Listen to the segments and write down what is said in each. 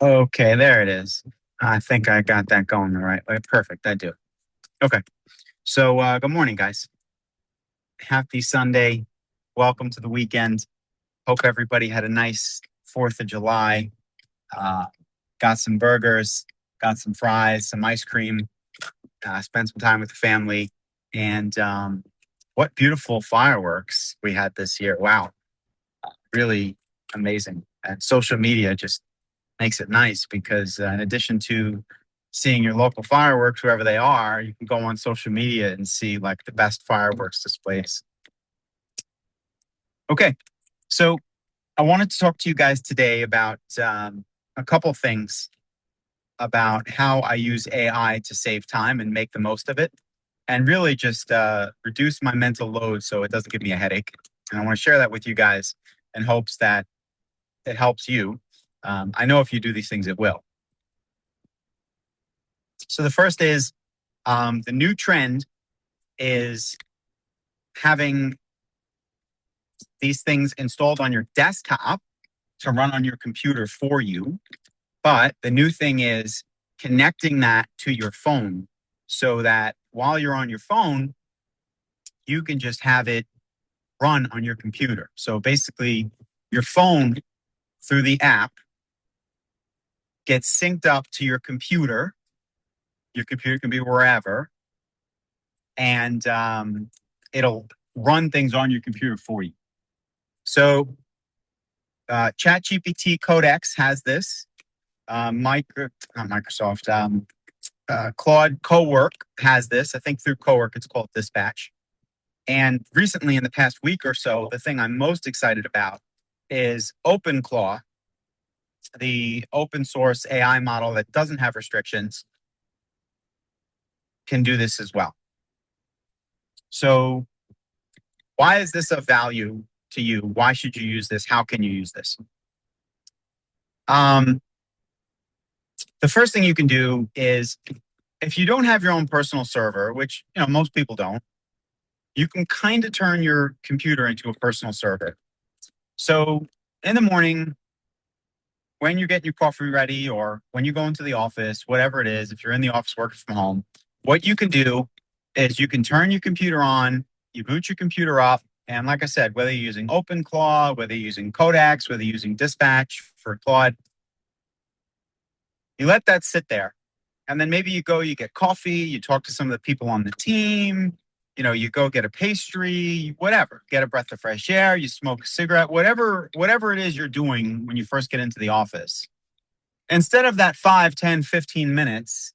Okay, there it is. I think I got that going the right way. Perfect, I do. Okay, so good morning, guys. Happy Sunday. Welcome to the weekend. Hope everybody had a nice 4th of July. Uh, got some burgers, got some fries, some ice cream, spent some time with the family. And what beautiful fireworks we had this year. Wow, really amazing. And social media just makes it nice because in addition to seeing your local fireworks wherever they are, you can go on social media and see like the best fireworks displays. Okay, so I wanted to talk to you guys today about a couple things about how I use AI to save time and make the most of it, and really just reduce my mental load so it doesn't give me a headache. And I want to share that with you guys in hopes that it helps you. I know if you do these things, it will. So the first is the new trend is having these things installed on your desktop to run on your computer for you. But the new thing is connecting that to your phone so that while you're on your phone, you can just have it run on your computer. So basically, your phone through the app gets synced up to your computer. Your computer can be wherever, and it'll run things on your computer for you. So ChatGPT Codex has this. Not Microsoft. Claude Cowork has this. I think through Cowork, it's called Dispatch. And recently, in the past week or so, the thing I'm most excited about is OpenClaw, the open source AI model that doesn't have restrictions, can do this as well. So why is this of value to you? Why should you use this? How can you use this? The first thing you can do is if you don't have your own personal server, which most people don't, you can kind of turn your computer into a personal server. So in the morning, when you're getting your coffee ready or when you go into the office, whatever it is, if you're in the office working from home, what you can do is you can turn your computer on, you boot your computer up, and like I said, whether you're using OpenClaw, whether you're using Codex, whether you're using Dispatch for Claude, you let that sit there. And then maybe you go, you get coffee, you talk to some of the people on the team, you go get a pastry, whatever, get a breath of fresh air, you smoke a cigarette, whatever it is you're doing when you first get into the office. Instead of that 5, 10, 15 minutes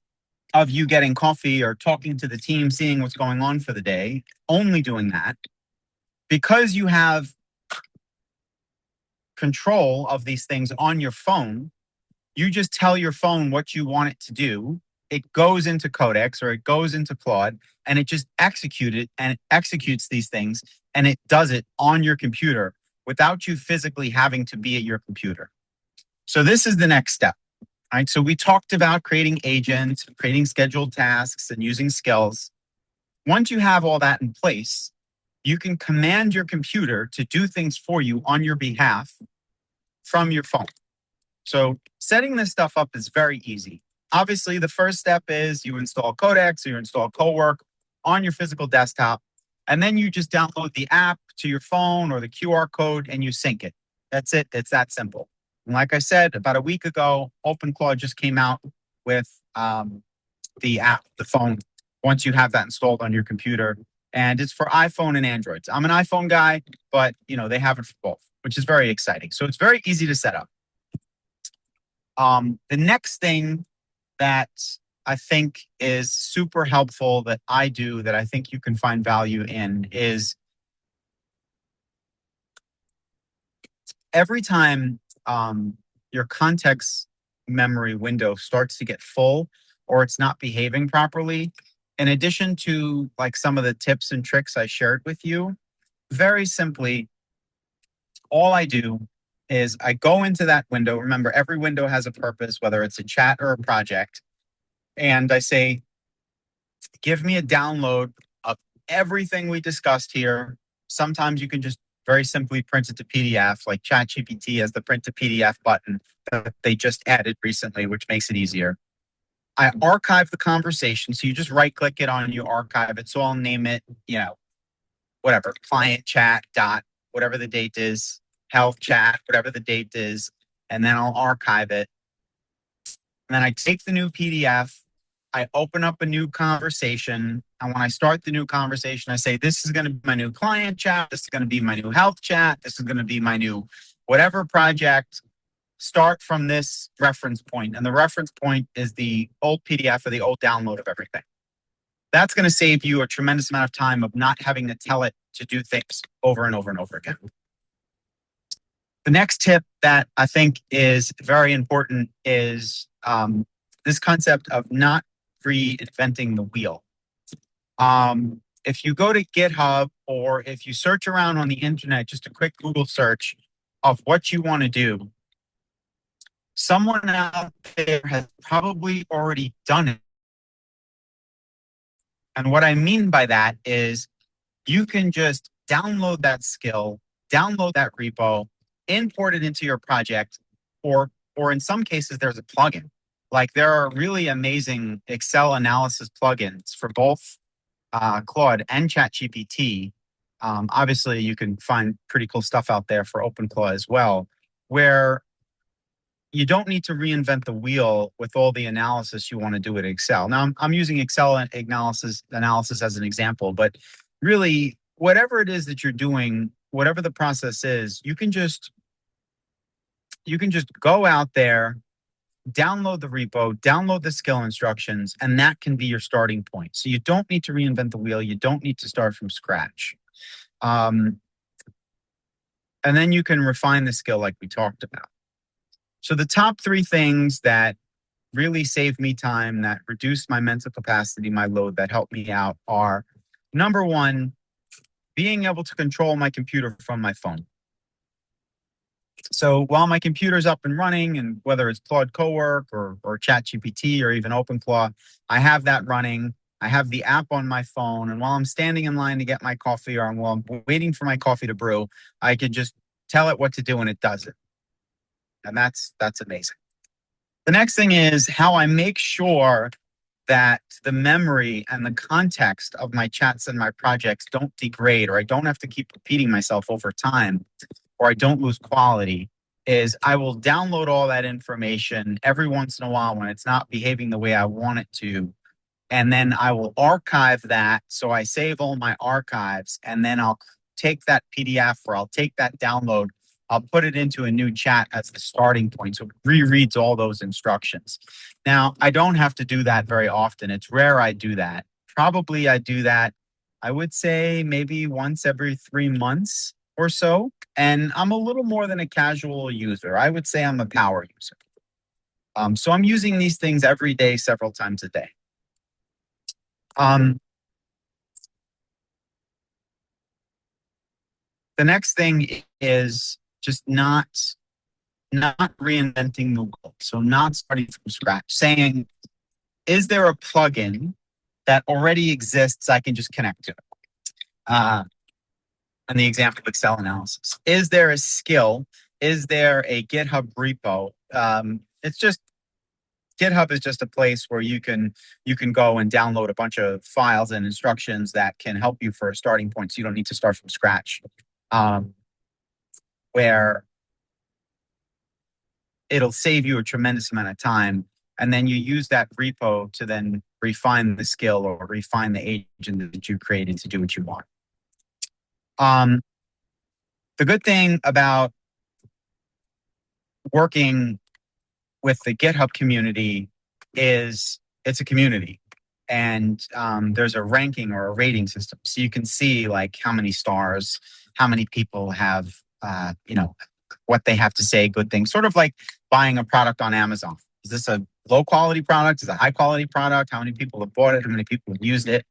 of you getting coffee or talking to the team, seeing what's going on for the day, only doing that, because you have control of these things on your phone, you just tell your phone what you want it to do. It goes into Codex or it goes into Claude and it just executes these things and it does it on your computer without you physically having to be at your computer. So this is the next step. Right? So we talked about creating agents, creating scheduled tasks and using skills. Once you have all that in place, you can command your computer to do things for you on your behalf from your phone. So setting this stuff up is very easy. Obviously, the first step is you install Codex or you install Cowork on your physical desktop, and then you just download the app to your phone or the QR code and you sync it. That's it. It's that simple. And like I said, about a week ago, OpenClaw just came out with the app, the phone, once you have that installed on your computer. And it's for iPhone and Androids. I'm an iPhone guy, but they have it for both, which is very exciting. So it's very easy to set up. The next thing that I think is super helpful that I do that I think you can find value in is every time your context memory window starts to get full or it's not behaving properly, in addition to like some of the tips and tricks I shared with you, very simply, all I do is I go into that window. Remember, every window has a purpose, whether it's a chat or a project. And I say, give me a download of everything we discussed here. Sometimes you can just very simply print it to PDF, like ChatGPT has the print to PDF button that they just added recently, which makes it easier. I archive the conversation. So you just right click it on you archive it. So I'll name it, whatever, client chat dot, whatever the date is, health chat, whatever the date is, and then I'll archive it. And then I take the new PDF, I open up a new conversation. And when I start the new conversation, I say, this is going to be my new client chat. This is going to be my new health chat. This is going to be my new whatever project. Start from this reference point. And the reference point is the old PDF or the old download of everything. That's going to save you a tremendous amount of time of not having to tell it to do things over and over and over again. The next tip that I think is very important is this concept of not reinventing the wheel. If you go to GitHub or if you search around on the internet, just a quick Google search of what you want to do, someone out there has probably already done it. And what I mean by that is you can just download that skill, download that repo, import it into your project, or in some cases, there's a plugin. Like there are really amazing Excel analysis plugins for both Claude and ChatGPT. Obviously, you can find pretty cool stuff out there for OpenClaw as well, where you don't need to reinvent the wheel with all the analysis you want to do with Excel. Now, I'm using Excel analysis as an example, but really, whatever it is that you're doing, whatever the process is, you can just go out there, download the repo, download the skill instructions, and that can be your starting point. So you don't need to reinvent the wheel. You don't need to start from scratch. And then you can refine the skill like we talked about. So the top 3 things that really saved me time, that reduced my mental capacity, my load, that helped me out are, number 1, being able to control my computer from my phone. So while my computer's up and running, and whether it's Claude Cowork or ChatGPT or even OpenClaw, I have that running. I have the app on my phone. And while I'm standing in line to get my coffee or while I'm waiting for my coffee to brew, I can just tell it what to do and it does it. And that's amazing. The next thing is how I make sure that the memory and the context of my chats and my projects don't degrade, or I don't have to keep repeating myself over time, or I don't lose quality, is I will download all that information every once in a while when it's not behaving the way I want it to. And then I will archive that. So I save all my archives, and then I'll take that PDF or I'll take that download, I'll put it into a new chat as the starting point. So it rereads all those instructions. Now, I don't have to do that very often. It's rare I do that. Probably I do that, I would say maybe once every 3 months or so. And I'm a little more than a casual user. I would say I'm a power user. So I'm using these things every day, several times a day. The next thing is just not reinventing the wheel. So not starting from scratch, saying, is there a plugin that already exists I can just connect to? And the example of Excel analysis. Is there a skill? Is there a GitHub repo? It's just GitHub is just a place where you can go and download a bunch of files and instructions that can help you for a starting point. So you don't need to start from scratch. Where it'll save you a tremendous amount of time. And then you use that repo to then refine the skill or refine the agent that you created to do what you want. The good thing about working with the GitHub community is it's a community, and there's a ranking or a rating system. So you can see like how many stars, how many people have, what they have to say, good things, sort of like buying a product on Amazon. Is this a low quality product? Is it a high quality product? How many people have bought it? How many people have used it?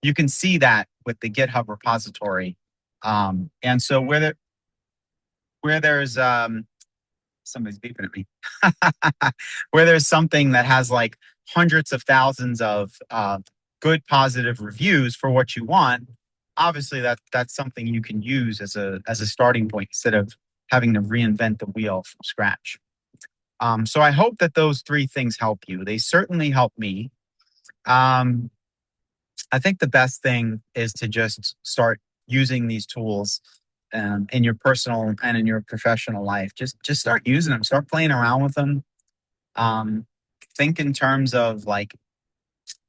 You can see that with the GitHub repository. And so where there's somebody's beeping at me, where there's something that has like hundreds of thousands of good positive reviews for what you want, obviously that's something you can use as a starting point instead of having to reinvent the wheel from scratch. So I hope that those three things help you. They certainly help me. Um, I think the best thing is to just start using these tools in your personal and in your professional life. Just start using them. Start playing around with them. Um, think in terms of like,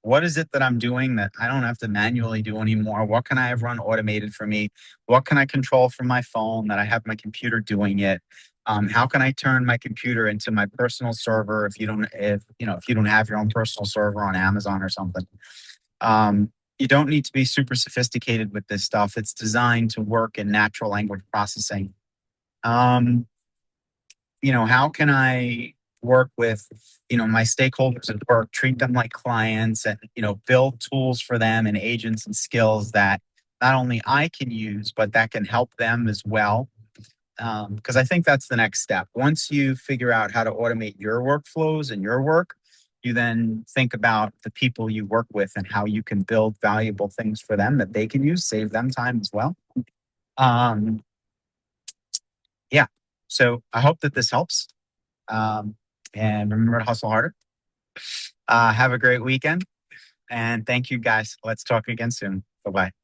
what is it that I'm doing that I don't have to manually do anymore? What can I have run automated for me? What can I control from my phone that I have my computer doing it? How can I turn my computer into my personal server if you don't have your own personal server on Amazon or something? You don't need to be super sophisticated with this stuff. It's designed to work in natural language processing. Um, how can I work with, my stakeholders at work, treat them like clients and, build tools for them and agents and skills that not only I can use, but that can help them as well. Because I think that's the next step. Once you figure out how to automate your workflows and your work, you then think about the people you work with and how you can build valuable things for them that they can use, save them time as well. Um, yeah. So I hope that this helps. Um, and remember to hustle harder. Have a great weekend. And thank you guys. Let's talk again soon. Bye bye.